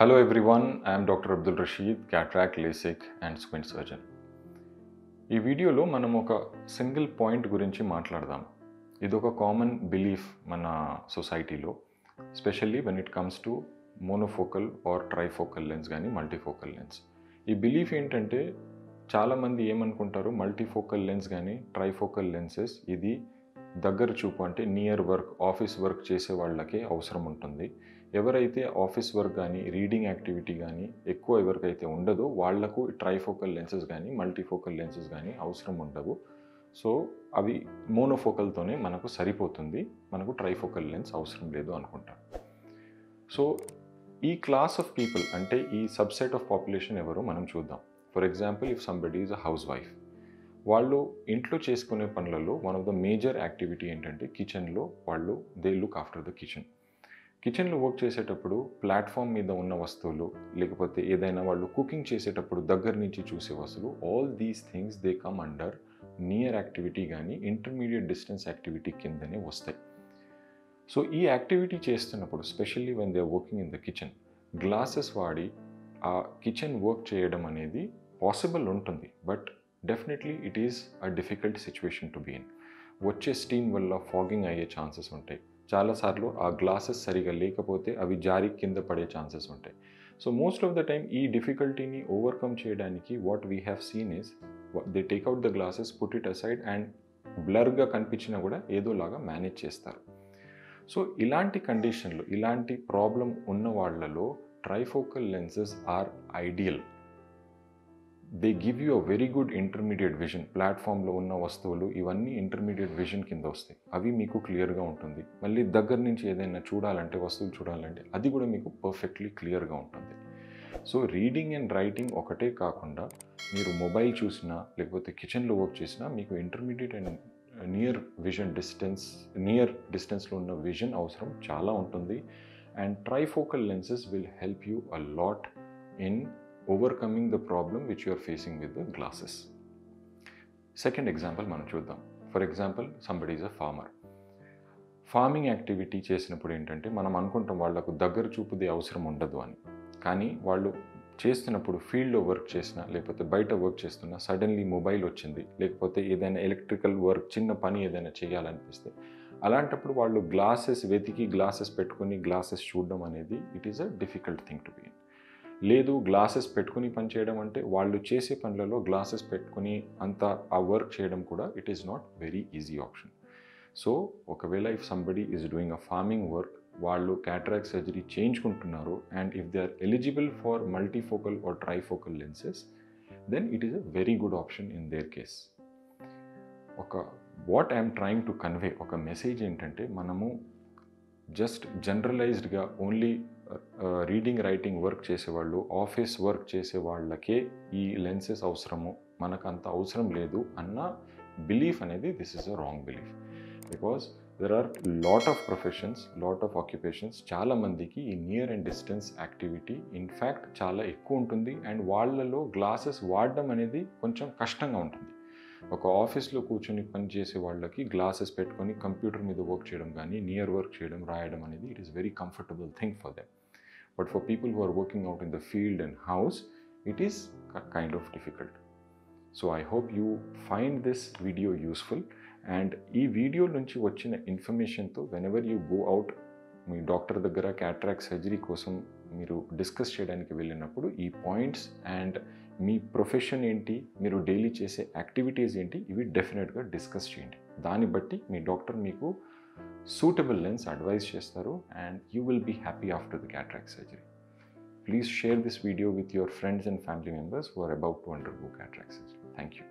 Hello everyone, I am Dr. Abdul Rashid, cataract, LASIK and squint surgeon. ఈ వీడియోలో మనం ఒక సింగిల్ పాయింట్ గురించి మాట్లాడదాం. ఇది ఒక కామన్ బిలీఫ్ మన సొసైటీలో, specially when it comes to monofocal or trifocal lens కానీ మల్టీఫోకల్ లెన్స్. ఈ బిలీఫ్ ఏంటంటే చాలామంది ఏమనుకుంటారు, మల్టీఫోకల్ లెన్స్ కానీ ట్రైఫోకల్ లెన్సెస్ ఇది దగ్గర చూపు అంటే నియర్ వర్క్, ఆఫీస్ వర్క్ చేసే వాళ్ళకే అవసరం ఉంటుంది. ఎవరైతే ఆఫీస్ వర్క్ కానీ రీడింగ్ యాక్టివిటీ కానీ ఎక్కువ ఎవరికైతే ఉండదో వాళ్లకు ట్రైఫోకల్ లెన్సెస్ కానీ మల్టీఫోకల్ లెన్సెస్ కానీ అవసరం ఉండవు. సో అవి మోనోఫోకల్తోనే మనకు సరిపోతుంది, మనకు ట్రైఫోకల్ లెన్స్ అవసరం లేదు అనుకుంటాం. సో ఈ క్లాస్ ఆఫ్ పీపుల్ అంటే ఈ సబ్సెట్ ఆఫ్ పాపులేషన్ ఎవరో మనం చూద్దాం. For example, if somebody is a house wife, వాళ్ళు ఇంట్లో చేసుకునే పనులలో one of the major activity ఏంటంటే కిచెన్లో వాళ్ళు they look after the kitchen. కిచెన్లో వర్క్ చేసేటప్పుడు ప్లాట్ఫామ్ మీద ఉన్న వస్తువులు, లేకపోతే ఏదైనా వాళ్ళు కుకింగ్ చేసేటప్పుడు దగ్గర నుంచి చూసే వస్తువులు, all these things they come under near activity కానీ ఇంటర్మీడియట్ డిస్టెన్స్ యాక్టివిటీ కిందనే వస్తాయి. సో ఈ యాక్టివిటీ చేస్తున్నప్పుడు specially when they are working in the kitchen, glasses వాడి ఆ కిచెన్ వర్క్ చేయడం అనేది పాసిబుల్ ఉంటుంది, but definitely it is a difficult situation to be in. వచ్చే స్టీమ్ వల్ల ఫాగింగ్ అయ్యే ఛాన్సెస్ ఉంటాయి. చాలాసార్లు ఆ గ్లాసెస్ సరిగా లేకపోతే అవి జారి కింద పడే ఛాన్సెస్ ఉంటాయి. So most of the time ఈ డిఫికల్టీని ఓవర్కమ్ చేయడానికి what we have seen is they take out the glasses, put it aside and బ్లర్గా కనిపించినా కూడా ఏదోలాగా మేనేజ్ చేస్తారు. సో ఇలాంటి కండిషన్లో, ఇలాంటి ప్రాబ్లం ఉన్న వాళ్ళలో trifocal lenses are ideal. They give you a very good intermediate vision. ప్లాట్ఫామ్లో ఉన్న వస్తువులు ఇవన్నీ ఇంటర్మీడియట్ విజన్ కింద వస్తాయి, అవి మీకు క్లియర్గా ఉంటుంది. మళ్ళీ దగ్గర నుంచి ఏదైనా చూడాలంటే, వస్తువులు చూడాలంటే అది కూడా మీకు పర్ఫెక్ట్లీ క్లియర్గా ఉంటుంది. సో రీడింగ్ అండ్ రైటింగ్ ఒకటే కాకుండా మీరు మొబైల్ చూసినా లేకపోతే కిచెన్లో వర్క్ చేసినా మీకు ఇంటర్మీడియట్ అండ్ నియర్ డిస్టెన్స్లో ఉన్న విజన్ అవసరం చాలా ఉంటుంది. And trifocal lenses will help you a lot in overcoming the problem which you are facing with the glasses. Second example మనం చూద్దాం. For example, somebody is a farmer. Farming activity చేసినప్పుడు ఏంటంటే మనం అనుకుంటాం వాళ్ళకు దగ్గర చూపుది అవసరం ఉండదు అని, కానీ వాళ్ళు చేస్తున్నప్పుడు ఫీల్డ్లో వర్క్ చేసినా లేకపోతే బయట వర్క్ చేస్తున్నా సడన్లీ మొబైల్ వచ్చింది, లేకపోతే ఏదైనా ఎలక్ట్రికల్ వర్క్ చిన్న పని ఏదైనా చేయాలనిపిస్తే అలాంటప్పుడు వాళ్ళు గ్లాసెస్ వెతికి గ్లాసెస్ పెట్టుకుని గ్లాసెస్ చూడడం అనేది it is a difficult thing to be. లేదు, గ్లాసెస్ పెట్టుకుని పని చేయడం అంటే వాళ్ళు చేసే పనులలో గ్లాసెస్ పెట్టుకుని అంత ఆ వర్క్ చేయడం కూడా it is not very easy option. So ఒకవేళ if somebody is doing a farming work, వాళ్ళు క్యాటరాక్ట్ సర్జరీ చేయించుకుంటున్నారు and if they are eligible for multifocal or trifocal lenses, then it is a very good option in their case. What I'm trying to convey, ఒక message ఏంటంటే మనము just జనరలైజ్డ్గా only reading writing work చేసేవాళ్ళు, office work చేసే వాళ్ళకే ఈ lenses అవసరము, మనకు అంత అవసరం లేదు అన్న బిలీఫ్ అనేది this is a wrong belief. Because there are lot of professions, lot of occupations, చాలామందికి ఈ near and distance activity in fact చాలా ఎక్కువ ఉంటుంది అండ్ వాళ్ళలో గ్లాసెస్ వాడడం అనేది కొంచెం కష్టంగా ఉంటుంది. ఒక ఆఫీస్లో కూర్చొని పనిచేసే వాళ్ళకి గ్లాసెస్ పెట్టుకొని కంప్యూటర్ మీద వర్క్ చేయడం కానీ నియర్ వర్క్ చేయడం, రాయడం అనేది it is very comfortable thing for them. But for people who are working out in the field and house, it is kind of difficult. So I hope you find this video useful. And ఈ video నుంచి వచ్చిన ఇన్ఫర్మేషన్తో whenever you go out, మీ doctor దగ్గర cataract surgery కోసం మీరు discuss చేయడానికి వెళ్ళినప్పుడు ఈ పాయింట్స్ అండ్ మీ ప్రొఫెషన్ ఏంటి, మీరు డైలీ చేసే యాక్టివిటీస్ ఏంటి, ఇవి డెఫినెట్గా డిస్కస్ చేయండి. దాన్ని బట్టి మీ డాక్టర్ మీకు సూటబుల్ లెన్స్ అడ్వైస్ చేస్తారు and you will be happy after the cataract surgery. Please share this video with your friends and family members who are about to undergo cataract surgery. Thank you.